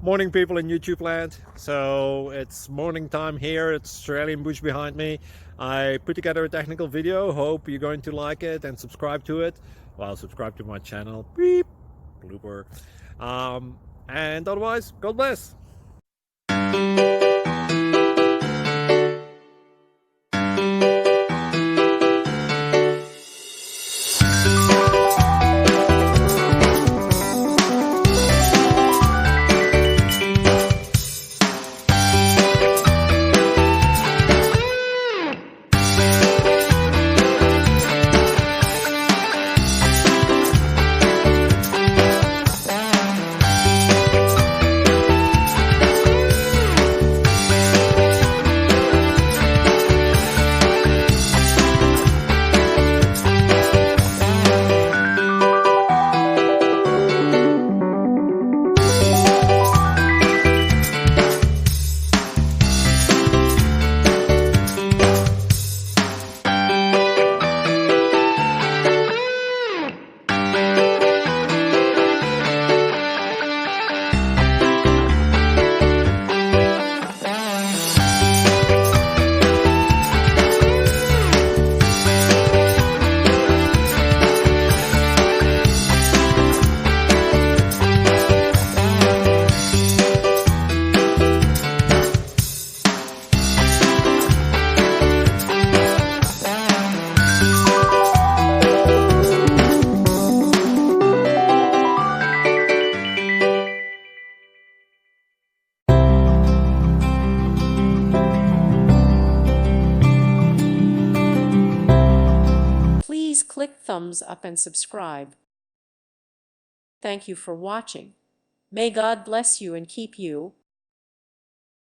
Morning, people in YouTube land. So it's morning time here. It's Australian bush behind me. I put together a technical video. Hope you're going to like it and subscribe to it. Well, subscribe to my channel. Beep, blooper. Um, and otherwise, God bless. Please click thumbs up and subscribe. Thank you for watching. May God bless you and keep you.